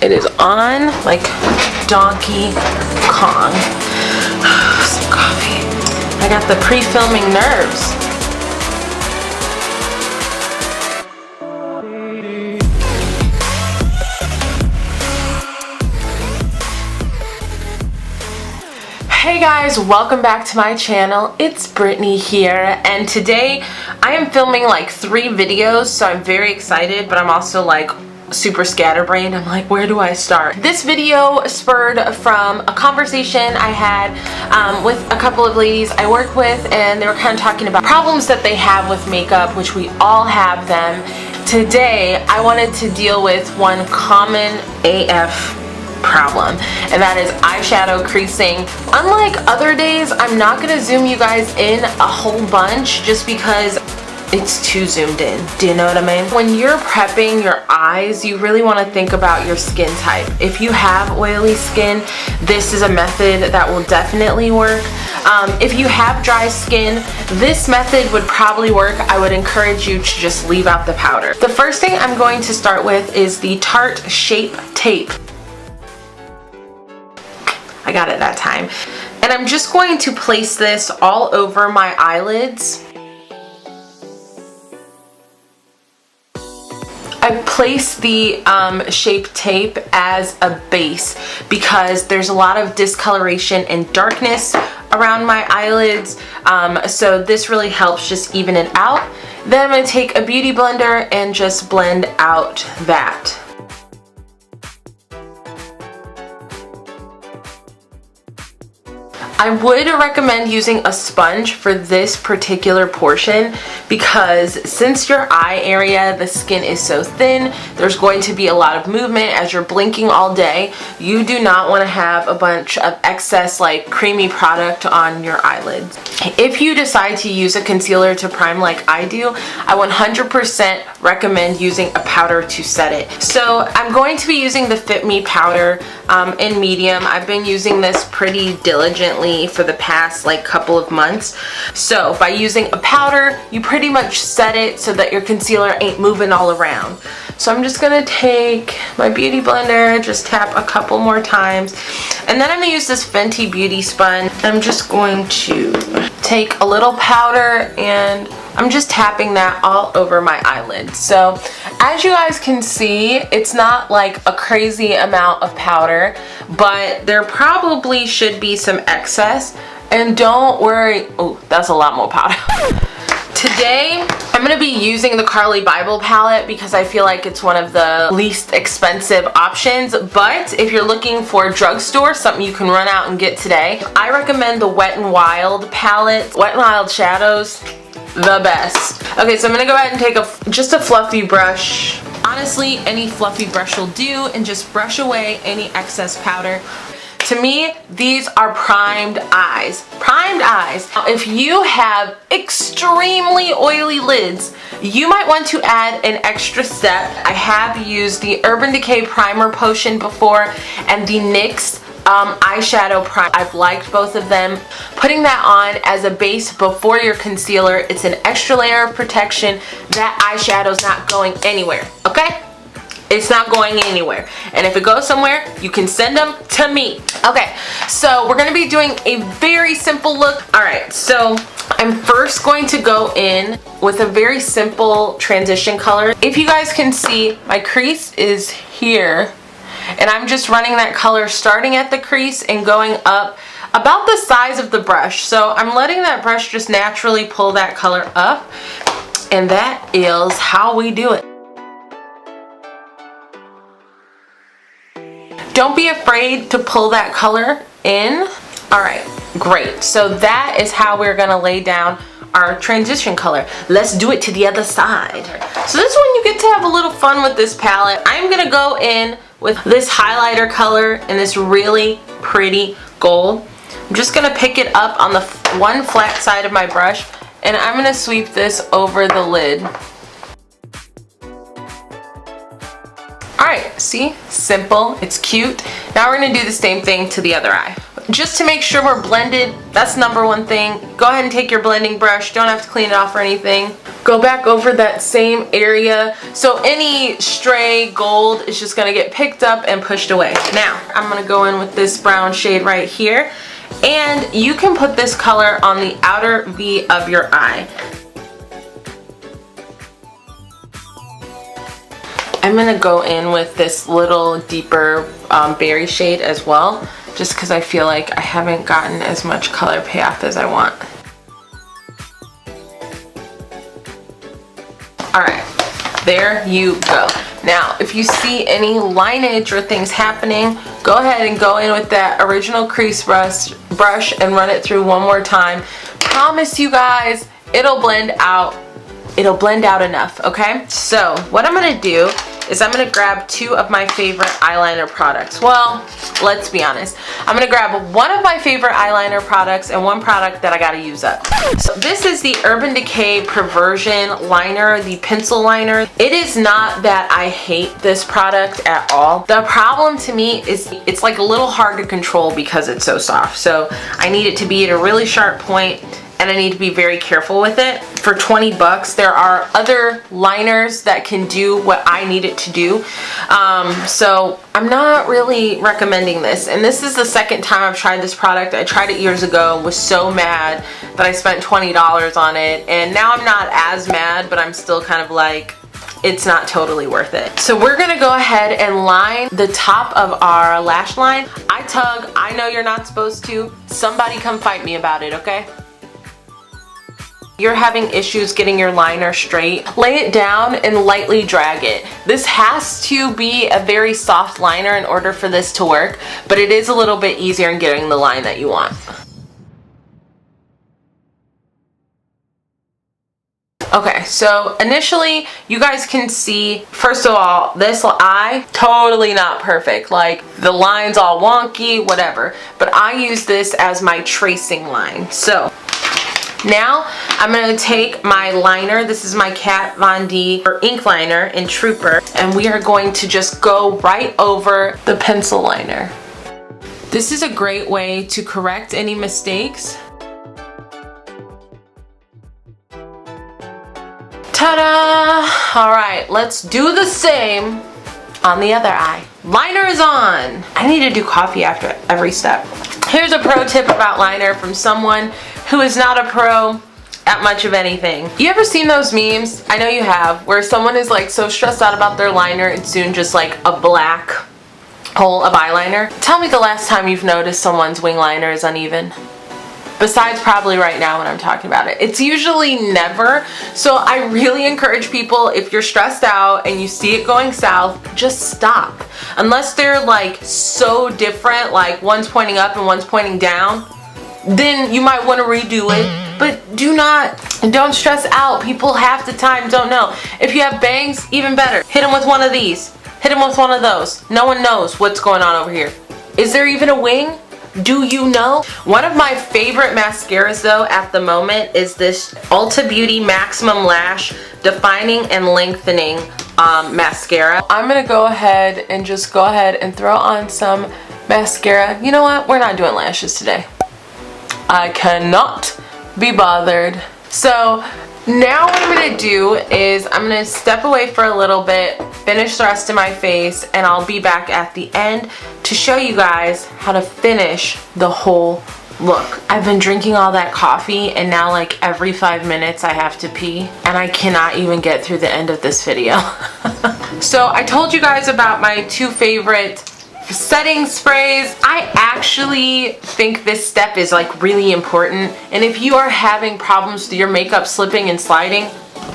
It is on like Donkey Kong. Some coffee. I got the pre-filming nerves. Hey guys, welcome back to my channel. It's Brittany here, and today I am filming like 3 videos, so I'm very excited, but I'm also like super scatterbrained. I'm like, where do I start? This video spurred from a conversation I had with a couple of ladies I work with, and they were kind of talking about problems that they have with makeup, which we all have them. Today, I wanted to deal with one common AF problem, and that is eyeshadow creasing. Unlike other days, I'm not gonna zoom you guys in a whole bunch just because it's too zoomed in. Do you know what I mean? When you're prepping your eyes, you really want to think about your skin type. If you have oily skin, this is a method that will definitely work. If you have dry skin, this method would probably work. I would encourage you to just leave out the powder. The first thing I'm going to start with is the Tarte Shape Tape. I got it that time. And I'm just going to place this all over my eyelids. I place the Shape Tape as a base because there's a lot of discoloration and darkness around my eyelids. So this really helps just even it out. Then I'm going to take a beauty blender and just blend out that. I would recommend using a sponge for this particular portion because since your eye area, the skin is so thin, there's going to be a lot of movement as you're blinking all day. You do not want to have a bunch of excess like creamy product on your eyelids. If you decide to use a concealer to prime like I do, I 100% recommend using a powder to set it. So I'm going to be using the Fit Me powder in medium. I've been using this pretty diligently for the past like couple of months. So by using a powder, you pretty much set it so that your concealer ain't moving all around. So I'm just gonna take my beauty blender, just tap a couple more times, and then I'm gonna use this Fenty Beauty sponge. I'm just going to take a little powder and I'm just tapping that all over my eyelids. So as you guys can see, it's not like a crazy amount of powder, but there probably should be some excess. And don't worry, oh, that's a lot more powder. Today, I'm going to be using the Carly Bible palette because I feel like it's one of the least expensive options. But if you're looking for a drugstore, something you can run out and get today, I recommend the Wet n Wild palette. Wet n Wild shadows, the best. Okay, so I'm going to go ahead and take just a fluffy brush. Honestly, any fluffy brush will do, and just brush away any excess powder. To me, these are primed eyes. Primed eyes. Now, if you have extremely oily lids, you might want to add an extra step. I have used the Urban Decay Primer Potion before and the NYX eyeshadow primer. I've liked both of them. Putting that on as a base before your concealer, it's an extra layer of protection. That eyeshadow's not going anywhere, okay? It's not going anywhere. And if it goes somewhere, you can send them to me. Okay, so we're gonna be doing a very simple look. All right, so I'm first going to go in with a very simple transition color. If you guys can see, my crease is here, and I'm just running that color starting at the crease and going up about the size of the brush. So I'm letting that brush just naturally pull that color up, and that is how we do it. Don't be afraid to pull that color in. All right, great. So that is how we're gonna lay down our transition color. Let's do it to the other side. So this one, you get to have a little fun with this palette. I'm gonna go in with this highlighter color and this really pretty gold. I'm just gonna pick it up on the one flat side of my brush, and I'm gonna sweep this over the lid. Alright, see? Simple. It's cute. Now we're going to do the same thing to the other eye. just to make sure we're blended, that's number one thing. Go ahead and take your blending brush. Don't have to clean it off or anything. Go back over that same area. So any stray gold is just gonna get picked up and pushed away. Now, I'm gonna go in with this brown shade right here. And you can put this color on the outer V of your eye. I'm gonna go in with this little deeper berry shade as well, just because I feel like I haven't gotten as much color payoff as I want. Alright, there you go. Now, if you see any lineage or things happening, go ahead and go in with that original crease brush and run it through one more time. Promise you guys, it'll blend out. It'll blend out enough, okay? So, what I'm gonna do is I'm gonna grab two of my favorite eyeliner products. Well, let's be honest. I'm gonna grab one of my favorite eyeliner products and one product that I gotta use up. So this is the Urban Decay Perversion Liner, the pencil liner. It is not that I hate this product at all. The problem to me is it's like a little hard to control because it's so soft. So I need it to be at a really sharp point, and I need to be very careful with it. For 20 bucks, there are other liners that can do what I need it to do. So I'm not really recommending this. And this is the second time I've tried this product. I tried it years ago, was so mad that I spent $20 on it. And now I'm not as mad, but I'm still kind of like, it's not totally worth it. So we're gonna go ahead and line the top of our lash line. I tug, I know you're not supposed to. Somebody come fight me about it, okay? You're having issues getting your liner straight, lay it down and lightly drag it. This has to be a very soft liner in order for this to work, but it is a little bit easier in getting the line that you want. Okay, so initially you guys can see, first of all, this eye, totally not perfect. Like the line's all wonky, whatever. But I use this as my tracing line. So now I'm going to take my liner. This is my Kat Von D ink liner in Trooper, and we are going to just go right over the pencil liner. This is a great way to correct any mistakes. Ta-da! All right, let's do the same on the other eye. Liner is on. I need to do coffee after every step. Here's a pro tip about liner from someone who is not a pro at much of anything. You ever seen those memes? I know you have, where someone is like so stressed out about their liner, it's soon just like a black hole of eyeliner. Tell me the last time you've noticed someone's wing liner is uneven. Besides probably right now when I'm talking about it. It's usually never. So I really encourage people, if you're stressed out and you see it going south, just stop. Unless they're like so different, like one's pointing up and one's pointing down, then you might want to redo it. But don't stress out. People half the time don't know. If you have bangs, even better. Hit them with one of these. Hit them with one of those. No one knows what's going on over here. Is there even a wing? Do you know? One of my favorite mascaras though at the moment is this Ulta Beauty Maximum Lash Defining and Lengthening mascara. I'm gonna go ahead and throw on some mascara. You know what? We're not doing lashes today. I cannot be bothered. So now what I'm gonna do is I'm gonna step away for a little bit, finish the rest of my face, and I'll be back at the end to show you guys how to finish the whole look. I've been drinking all that coffee and now like every 5 minutes I have to pee, and I cannot even get through the end of this video. So I told you guys about my two favorite setting sprays. I actually think this step is like really important, and if you are having problems with your makeup slipping and sliding,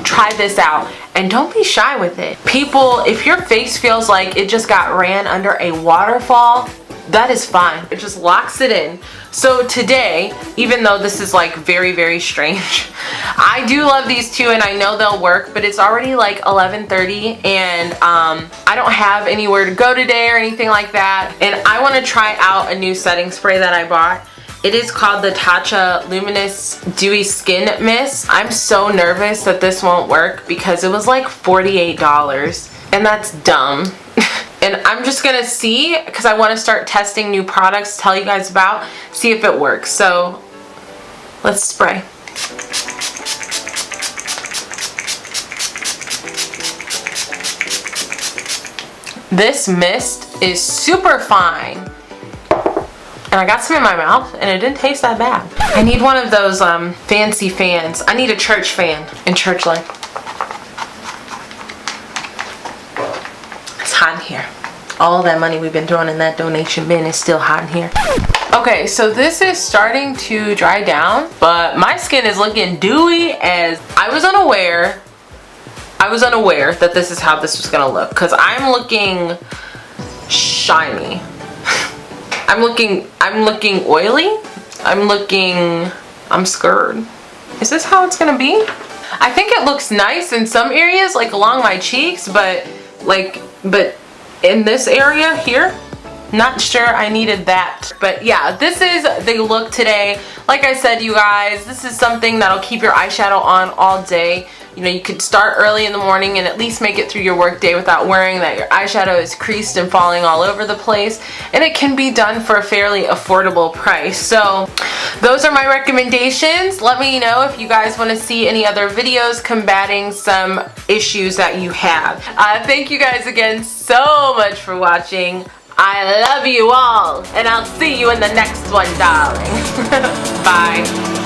try this out and don't be shy with it. People, if your face feels like it just got ran under a waterfall, that is fine. It just locks it in. So today, even though this is like very, very strange, I do love these two and I know they'll work, but it's already like 11:30 and I don't have anywhere to go today or anything like that. And I want to try out a new setting spray that I bought. It is called the Tatcha Luminous Dewy Skin Mist. I'm so nervous that this won't work because it was like $48 and that's dumb. And I'm just gonna see, because I want to start testing new products to tell you guys about, see if it works. So let's spray. This mist is super fine. And I got some in my mouth and it didn't taste that bad. I need one of those fancy fans. I need a church fan in church life. It's hot in here. All that money we've been throwing in that donation bin is still hot in here. Okay, so this is starting to dry down, but my skin is looking dewy as I was unaware that this is how this was gonna look, because I'm looking shiny. I'm looking oily. I'm scared. Is this how it's gonna be? I think it looks nice in some areas, like along my cheeks, but in this area here, not sure I needed that. But yeah, this is the look today. Like I said, you guys, this is something that'll keep your eyeshadow on all day. You know, you could start early in the morning and at least make it through your work day without worrying that your eyeshadow is creased and falling all over the place. And it can be done for a fairly affordable price. So those are my recommendations. Let me know if you guys want to see any other videos combating some issues that you have. Thank you guys again so much for watching. I love you all, and I'll see you in the next one, darling. Bye.